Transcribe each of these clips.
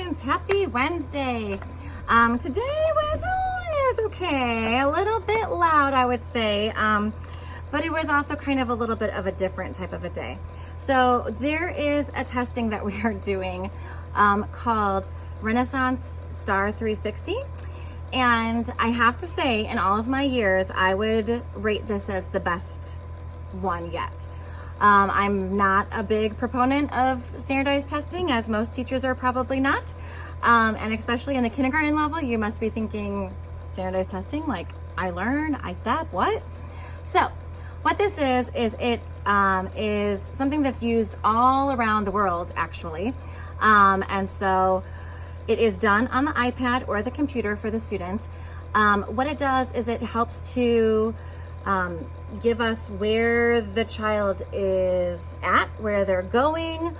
students, happy Wednesday. Today was okay, a little bit loud, I would say, but it was also kind of a little bit of a different type of a day. So there is a testing that we are doing called Renaissance Star 360. And I have to say, in all of my years, I would rate this as the best one yet. I'm not a big proponent of standardized testing, as most teachers are probably not. And especially in the kindergarten level, you must be thinking standardized testing, like I learn, I step, what? So what this is it is something that's used all around the world, actually. And so it is done on the iPad or the computer for the student. What it does is it helps to give us where the child is at, where they're going,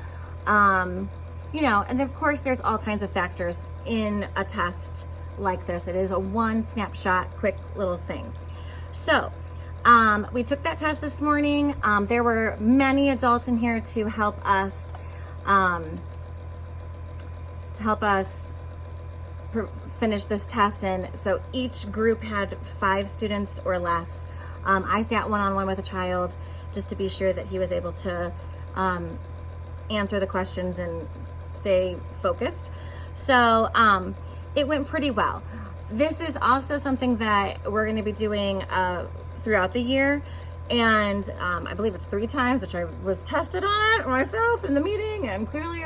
and of course there's all kinds of factors in a test like this. It is a one snapshot, quick little thing. So we took that test this morning. There were many adults in here to help us finish this test, and so each group had 5 students or less. I sat one-on-one with a child just to be sure that he was able to answer the questions and stay focused. So it went pretty well. This is also something that we're going to be doing throughout the year, and I believe it's 3 times, which I was tested on it myself in the meeting, and clearly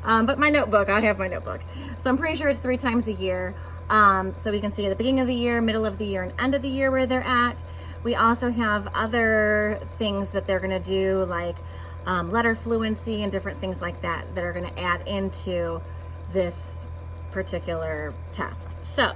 but my notebook, I have my notebook. So I'm pretty sure it's 3 times a year. So we can see at the beginning of the year, middle of the year, and end of the year where they're at. We also have other things that they're gonna do, like letter fluency and different things like that are gonna add into this particular test. So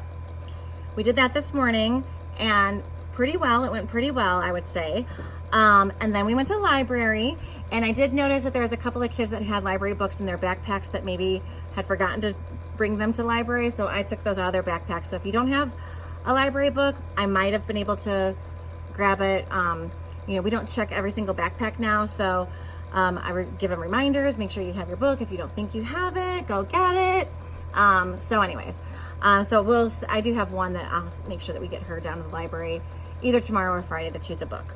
we did that this morning, and pretty well, it went pretty well, I would say. And then we went to the library, and I did notice that there was a couple of kids that had library books in their backpacks that maybe had forgotten to bring them to library, so I took those out of their backpacks. So if you don't have a library book, I might have been able to grab it. We don't check every single backpack now, so I would give them reminders, make sure you have your book. If you don't think you have it, go get it. So anyways, I do have one that I'll make sure that we get her down to the library either tomorrow or Friday to choose a book.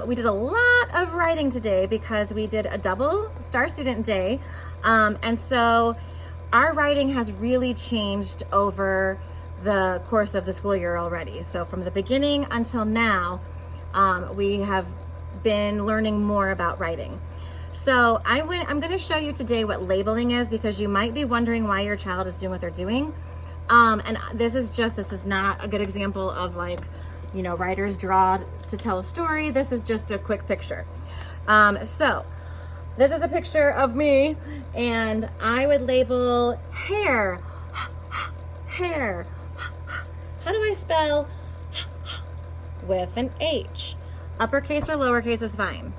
We did a lot of writing today because we did a double Star Student Day. And so our writing has really changed over the course of the school year already. So from the beginning until now, we have been learning more about writing. So I'm going to show you today what labeling is, because you might be wondering why your child is doing what they're doing. And this is not a good example of writers draw to tell a story. This is just a quick picture. So this is a picture of me, and I would label hair, hair. How do I spell with an H? Uppercase or lowercase is fine.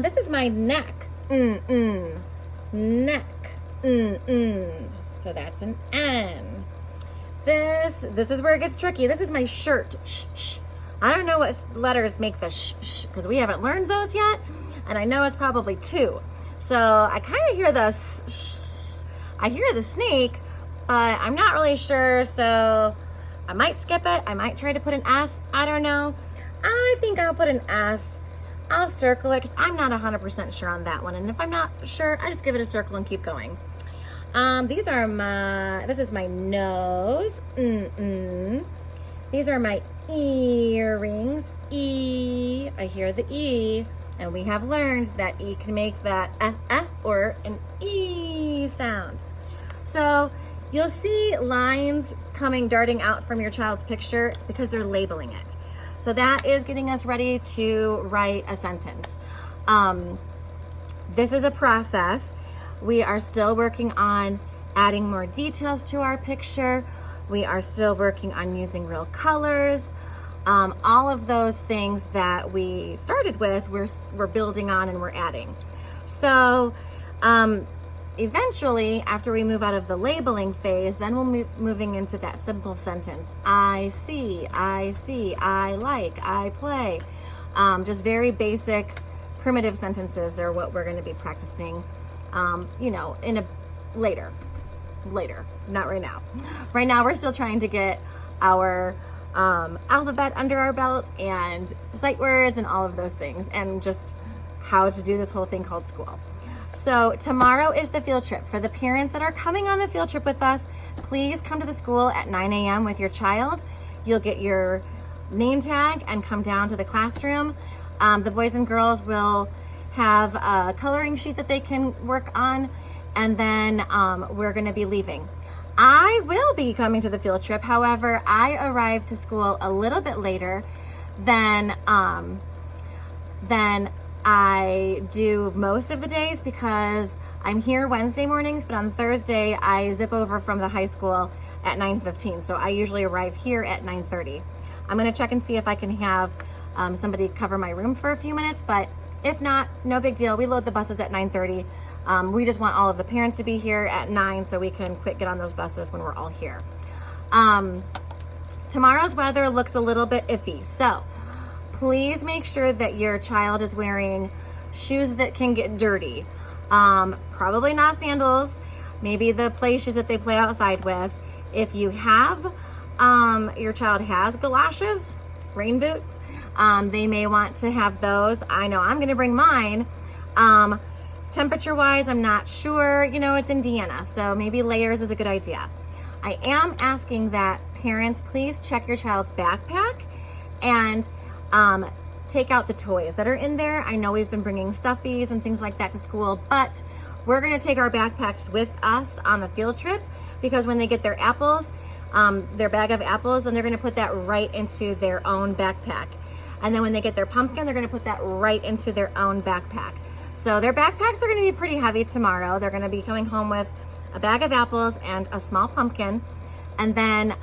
This is my neck, neck, so that's an N. This is where it gets tricky. This is my shirt, sh. I don't know what letters make the sh, because we haven't learned those yet, and I know it's probably 2. So I kind of hear the sh. I hear the snake, but I'm not really sure, so I might skip it. I might try to put an S. I don't know. I think I'll put an S. I'll circle it because I'm not 100% sure on that one. And if I'm not sure, I just give it a circle and keep going. This is my nose. These are my earrings. E. I hear the E. And we have learned that E can make that or an E sound. So you'll see lines darting out from your child's picture because they're labeling it. So that is getting us ready to write a sentence. This is a process. We are still working on adding more details to our picture. We are still working on using real colors. All of those things that we started with, we're building on and we're adding. So eventually, after we move out of the labeling phase, then we'll moving into that simple sentence. I see, I like, I play. Just very basic, primitive sentences are what we're going to be practicing, in a later, not right now. Right now we're still trying to get our alphabet under our belt and sight words and all of those things, and just how to do this whole thing called school. So tomorrow is the field trip. For the parents that are coming on the field trip with us, please come to the school at 9 a.m. with your child. You'll get your name tag and come down to the classroom. The boys and girls will have a coloring sheet that they can work on, and then we're going to be leaving. I will be coming to the field trip. However, I arrived to school a little bit later than I do most of the days, because I'm here Wednesday mornings, but on Thursday I zip over from the high school at 9:15. So I usually arrive here at 9:30. I'm going to check and see if I can have somebody cover my room for a few minutes, but if not, no big deal. We load the buses at 9:30. We just want all of the parents to be here at 9 so we can quick get on those buses when we're all here. Tomorrow's weather looks a little bit iffy, so please make sure that your child is wearing shoes that can get dirty. Probably not sandals, maybe the play shoes that they play outside with. If you have, your child has galoshes, rain boots, they may want to have those. I know I'm gonna bring mine. Temperature wise, I'm not sure, it's Indiana, so maybe layers is a good idea. I am asking that parents please check your child's backpack and take out the toys that are in there. I know we've been bringing stuffies and things like that to school, but we're gonna take our backpacks with us on the field trip, because when they get their apples, their bag of apples, then they're gonna put that right into their own backpack. And then when they get their pumpkin, they're gonna put that right into their own backpack. So their backpacks are gonna be pretty heavy tomorrow. They're gonna be coming home with a bag of apples and a small pumpkin. And then,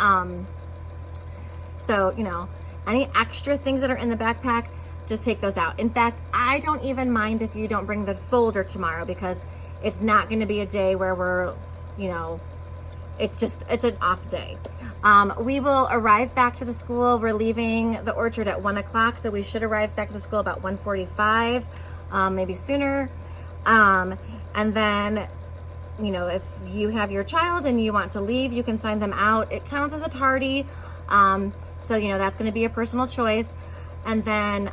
any extra things that are in the backpack, just take those out. In fact, I don't even mind if you don't bring the folder tomorrow, because it's not gonna be a day where we're, it's an off day. We will arrive back to the school. We're leaving the orchard at 1 o'clock, so we should arrive back to the school about 1:45. Maybe sooner. And then, if you have your child and you want to leave, you can sign them out. It counts as a tardy. So, that's going to be a personal choice. And then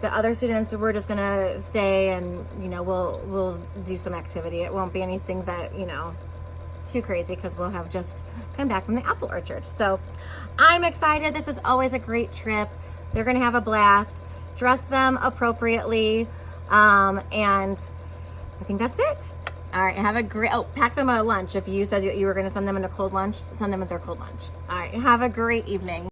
the other students, we're just going to stay and, we'll do some activity. It won't be anything that, too crazy, because we'll have just come back from the apple orchard. So I'm excited. This is always a great trip. They're going to have a blast. Dress them appropriately, and I think that's it. All right, have a great, pack them a lunch. If you said you were going to send them in a cold lunch, send them with their cold lunch. All right, have a great evening.